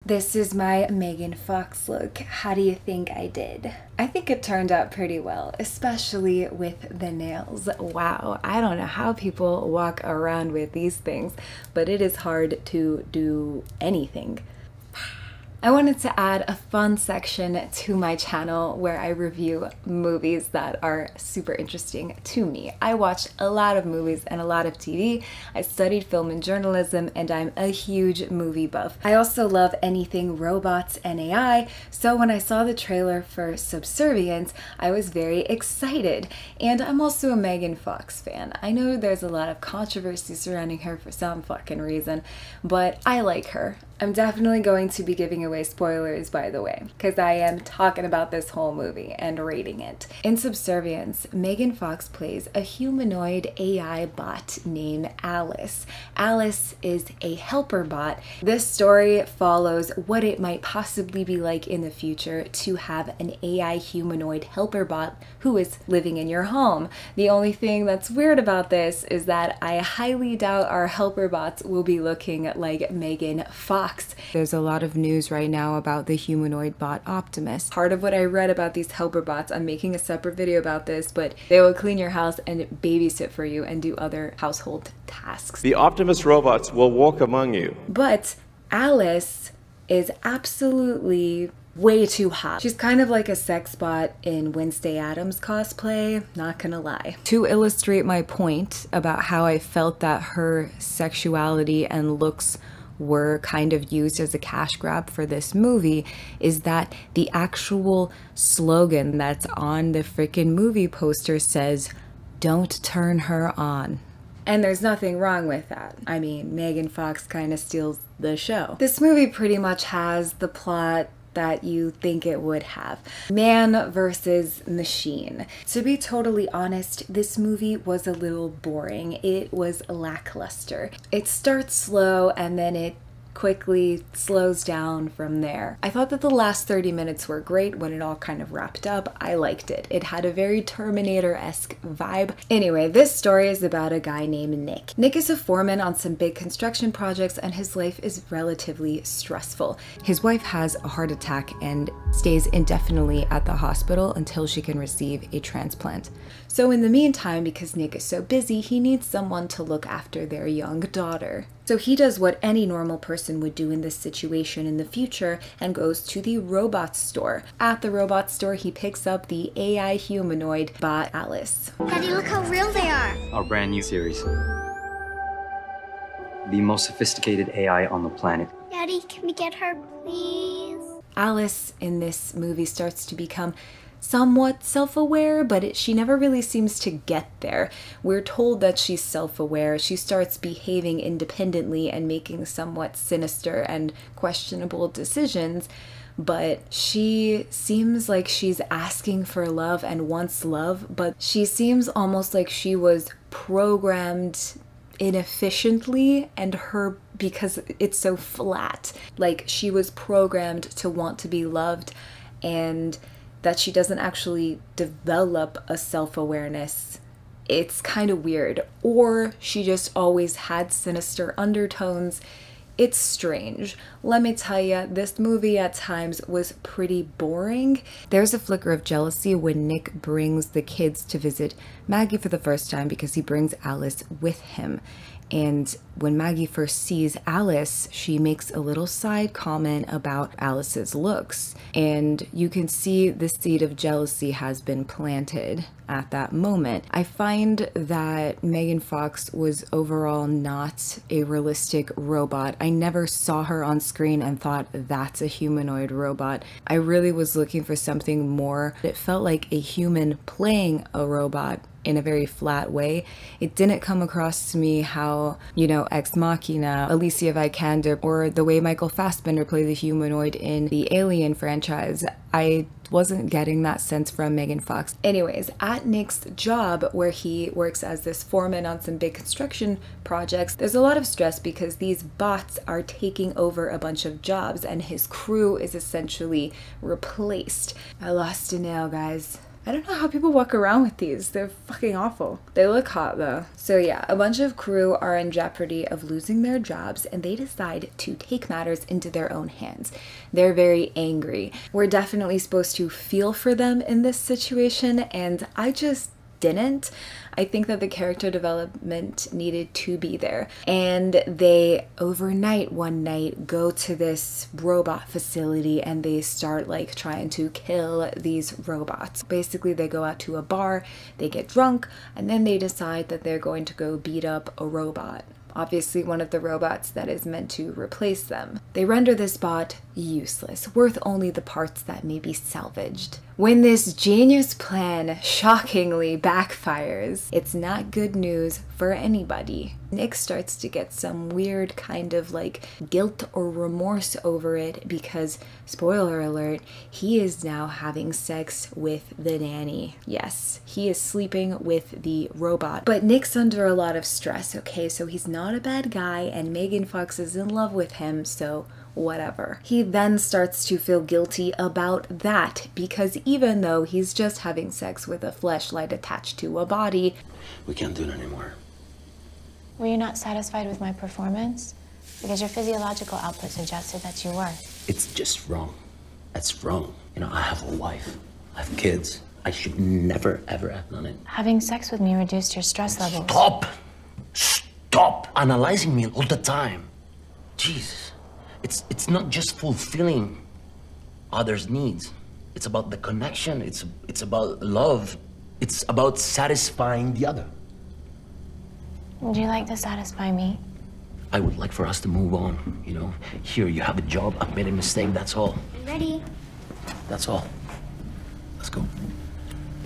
This is my Megan Fox look. How do you think I did? I think it turned out pretty well, especially with the nails. Wow, I don't know how people walk around with these things, but it is hard to do anything. I wanted to add a fun section to my channel where I review movies that are super interesting to me. I watch a lot of movies and a lot of TV. I studied film and journalism, and I'm a huge movie buff. I also love anything robots and AI, so when I saw the trailer for Subservience, I was very excited. And I'm also a Megan Fox fan. I know there's a lot of controversy surrounding her for some fucking reason, but I like her. I'm definitely going to be giving away spoilers, by the way, because I am talking about this whole movie and rating it. In Subservience, Megan Fox plays a humanoid AI bot named Alice. Alice is a helper bot. This story follows what it might possibly be like in the future to have an AI humanoid helper bot who is living in your home. The only thing that's weird about this is that I highly doubt our helper bots will be looking like Megan Fox. There's a lot of news right now about the humanoid bot Optimus. Part of what I read about these helper bots, I'm making a separate video about this, but they will clean your house and babysit for you and do other household tasks. The Optimus robots will walk among you. But Alice is absolutely way too hot. She's kind of like a sex bot in Wednesday Addams cosplay, not gonna lie. To illustrate my point about how I felt that her sexuality and looks were kind of used as a cash grab for this movie is that the actual slogan that's on the freaking movie poster says, "Don't turn her on." And there's nothing wrong with that. I mean, Megan Fox kind of steals the show. This movie pretty much has the plot that you think it would have. Man versus machine. To be totally honest, this movie was a little boring. It was lackluster. It starts slow and then it quickly slows down from there. I thought that the last 30 minutes were great when it all kind of wrapped up. I liked it. It had a very Terminator-esque vibe. Anyway, this story is about a guy named Nick. Nick is a foreman on some big construction projects and his life is relatively stressful. His wife has a heart attack and stays indefinitely at the hospital until she can receive a transplant. So in the meantime, because Nick is so busy, he needs someone to look after their young daughter. So he does what any normal person would do in this situation in the future and goes to the robot store. At the robot store, he picks up the AI humanoid bot Alice. Daddy, look how real they are. Our brand new series. The most sophisticated AI on the planet. Daddy, can we get her, please? Alice in this movie starts to become somewhat self-aware, but she never really seems to get there. We're told that she's self-aware. She starts behaving independently and making somewhat sinister and questionable decisions, but she seems like she's asking for love and wants love, but she seems almost like she was programmed inefficiently, and because it's so flat, like she was programmed to want to be loved, and that she doesn't actually develop a self-awareness. It's kind of weird. Or she just always had sinister undertones. It's strange. Let me tell you, this movie at times was pretty boring. There's a flicker of jealousy when Nick brings the kids to visit Maggie for the first time because he brings Alice with him. And when Maggie first sees Alice, she makes a little side comment about Alice's looks. And you can see the seed of jealousy has been planted at that moment. I find that Megan Fox was overall not a realistic robot. I never saw her on screen and thought that's a humanoid robot. I really was looking for something more. It felt like a human playing a robot in a very flat way. It didn't come across to me how, Ex Machina, Alicia Vikander, or the way Michael Fassbender played the humanoid in the Alien franchise. I wasn't getting that sense from Megan Fox. Anyways, at Nick's job, where he works as this foreman on some big construction projects, there's a lot of stress because these bots are taking over a bunch of jobs and his crew is essentially replaced. I lost a nail, guys. I don't know how people walk around with these. They're fucking awful. They look hot though. So yeah, a bunch of crew are in jeopardy of losing their jobs and they decide to take matters into their own hands. They're very angry. We're definitely supposed to feel for them in this situation, and I just didn't. I think that the character development needed to be there. And they overnight one night go to this robot facility and they start like trying to kill these robots. Basically they go out to a bar, they get drunk, and then they decide that they're going to go beat up a robot. Obviously one of the robots that is meant to replace them. They render this bot useless, worth only the parts that may be salvaged. When this genius plan shockingly backfires, it's not good news for anybody. Nick starts to get some weird kind of like guilt or remorse over it because, spoiler alert, he is now having sex with the nanny. Yes, he is sleeping with the robot. But Nick's under a lot of stress, okay? So he's not a bad guy and Megan Fox is in love with him, so whatever. He then starts to feel guilty about that because even though he's just having sex with a fleshlight attached to a body, we can't do it anymore. Were you not satisfied with my performance? Because your physiological output suggested that you were. It's just wrong. That's wrong. You know, I have a wife. I have kids. I should never, ever have done it. Having sex with me reduced your stress levels. Stop! Stop analyzing me all the time. Jesus. It's not just fulfilling others' needs. It's about the connection. It's about love. It's about satisfying the other. Would you like to satisfy me? I would like for us to move on, you know. Here, you have a job. I've made a mistake, that's all. Ready? That's all. Let's go.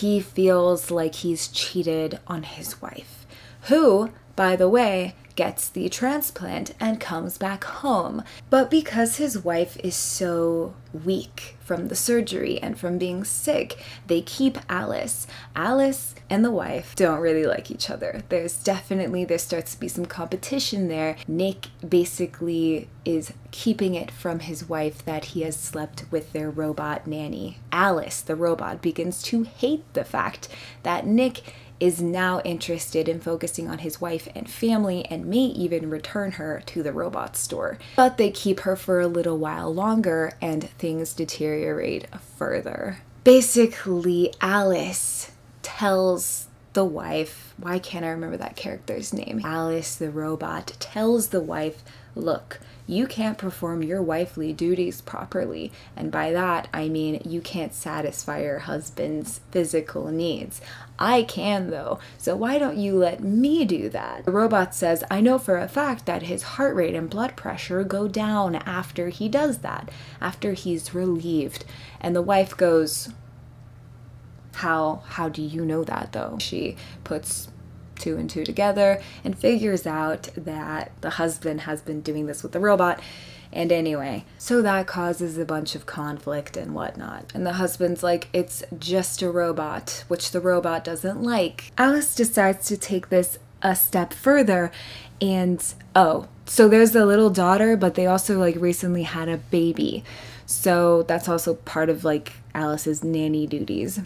he feels like he's cheated on his wife, who, by the way, gets the transplant and comes back home. But because his wife is so weak from the surgery and from being sick, they keep Alice. Alice and the wife don't really like each other. There starts to be some competition there. Nick basically is keeping it from his wife that he has slept with their robot nanny. Alice, the robot, begins to hate the fact that Nick is now interested in focusing on his wife and family and may even return her to the robot store. But they keep her for a little while longer and things deteriorate further. Basically, Alice tells the wife, why can't I remember that character's name? Alice, the robot, tells the wife, look, you can't perform your wifely duties properly. And by that, I mean you can't satisfy your husband's physical needs. I can though, so why don't you let me do that? The robot says, I know for a fact that his heart rate and blood pressure go down after he does that, after he's relieved. And the wife goes, how do you know that though? She puts 2 and 2 together and figures out that the husband has been doing this with the robot. And anyway, so that causes a bunch of conflict and whatnot. And the husband's like, it's just a robot, which the robot doesn't like. Alice decides to take this a step further and, so there's a little daughter, but they also like recently had a baby. So that's also part of like Alice's nanny duties.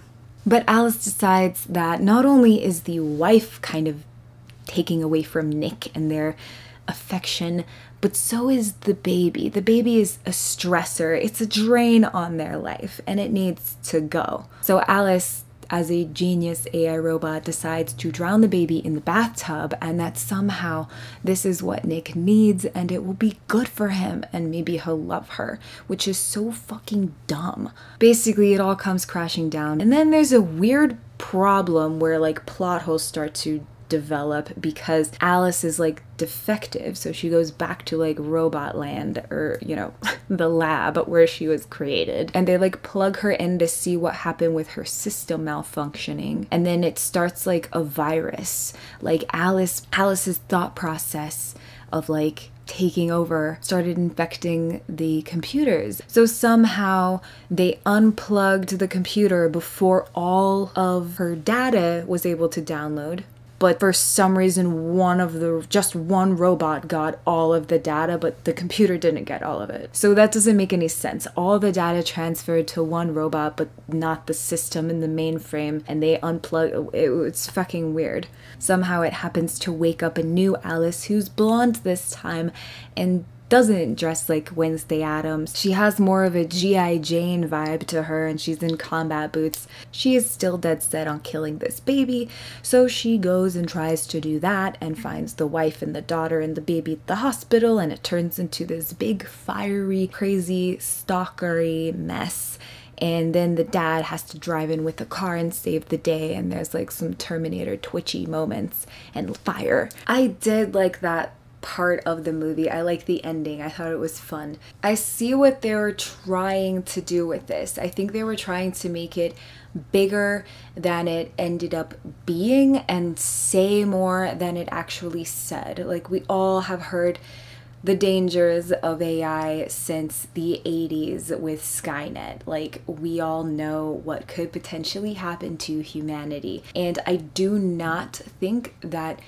But Alice decides that not only is the wife kind of taking away from Nick and their affection, but so is the baby. The baby is a stressor. It's a drain on their life and it needs to go. So Alice, as a genius AI robot, decides to drown the baby in the bathtub and that somehow this is what Nick needs and it will be good for him and maybe he'll love her, which is so fucking dumb. Basically, it all comes crashing down. And then there's a weird problem where like plot holes start to develop because Alice is like defective, so she goes back to like robot land, or you know, the lab where she was created, and they like plug her in to see what happened with her system malfunctioning, and then it starts like a virus. Like Alice's thought process of like taking over started infecting the computers. So somehow they unplugged the computer before all of her data was able to download. but for some reason just one robot got all of the data, but the computer didn't get all of it. So that doesn't make any sense. All the data transferred to one robot, but not the system in the mainframe, and they unplug. It's fucking weird. Somehow it happens to wake up a new Alice who's blonde this time and doesn't dress like Wednesday Addams. She has more of a G.I. Jane vibe to her, and she's in combat boots. She is still dead set on killing this baby, so she goes and tries to do that and finds the wife and the daughter and the baby at the hospital, and it turns into this big, fiery, crazy, stalkery mess. And then the dad has to drive in with a car and save the day, and there's like some Terminator twitchy moments and fire. I did like that part of the movie. I like the ending. I thought it was fun. I see what they were trying to do with this. I think they were trying to make it bigger than it ended up being and say more than it actually said. Like, we all have heard the dangers of AI since the 80s with Skynet. Like, we all know what could potentially happen to humanity. And I do not think that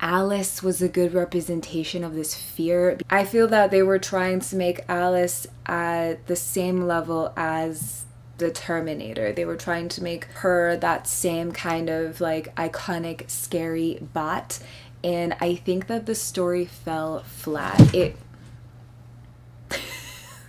Alice was a good representation of this fear. I feel that they were trying to make Alice at the same level as the Terminator. They were trying to make her that same kind of like iconic, scary bot. And I think that the story fell flat.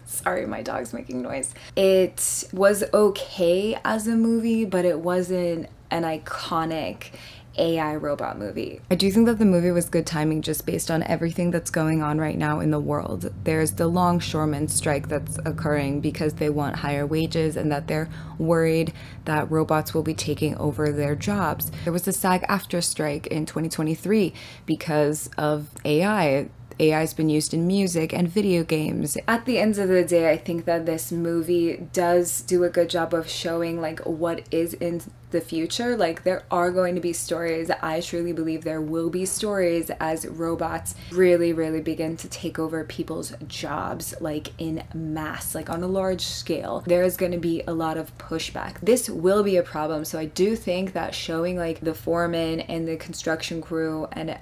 Sorry, my dog's making noise. It was okay as a movie, but it wasn't an iconic AI robot movie. I do think that the movie was good timing just based on everything that's going on right now in the world. There's the longshoreman strike that's occurring because they want higher wages and that they're worried that robots will be taking over their jobs. There was a SAG-AFTRA strike in 2023 because of AI. AI's been used in music and video games. At the end of the day, I think that this movie does do a good job of showing like what is in the future. Like, there are going to be stories. I truly believe there will be stories as robots really begin to take over people's jobs, like in mass, like on a large scale. There is going to be a lot of pushback. This will be a problem. So I do think that showing like the foreman and the construction crew and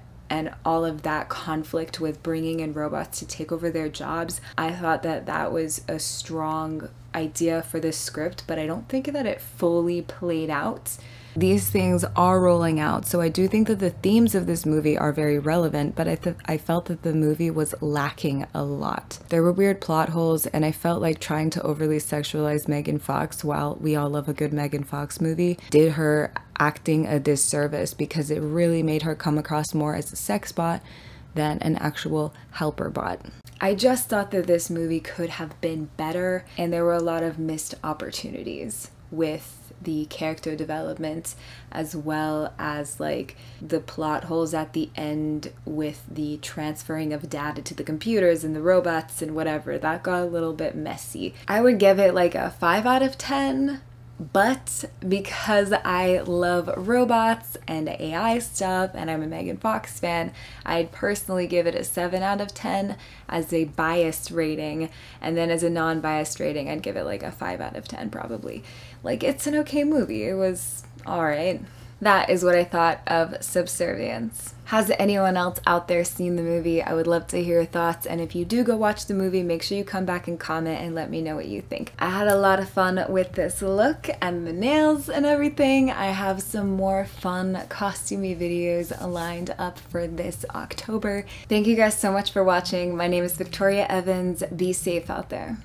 all of that conflict with bringing in robots to take over their jobs, I thought that that was a strong idea for this script, but I don't think that it fully played out. These things are rolling out, so I do think that the themes of this movie are very relevant, but I felt that the movie was lacking a lot. There were weird plot holes, and I felt like trying to overly sexualize Megan Fox, while we all love a good Megan Fox movie, did her acting a disservice because it really made her come across more as a sex bot than an actual helper bot. I just thought that this movie could have been better, and there were a lot of missed opportunities with the character development, as well as like the plot holes at the end with the transferring of data to the computers and the robots and whatever. That got a little bit messy. I would give it like a 5 out of 10. But because I love robots and AI stuff and I'm a Megan Fox fan, I'd personally give it a 7 out of 10 as a biased rating. And then as a non-biased rating, I'd give it like a 5 out of 10 probably. Like, it's an okay movie. It was alright. That is what I thought of Subservience. Has anyone else out there seen the movie? I would love to hear your thoughts, and if you do go watch the movie, make sure you come back and comment and let me know what you think. I had a lot of fun with this look and the nails and everything. I have some more fun costumey videos lined up for this October. Thank you guys so much for watching. My name is Victoria Evans. Be safe out there.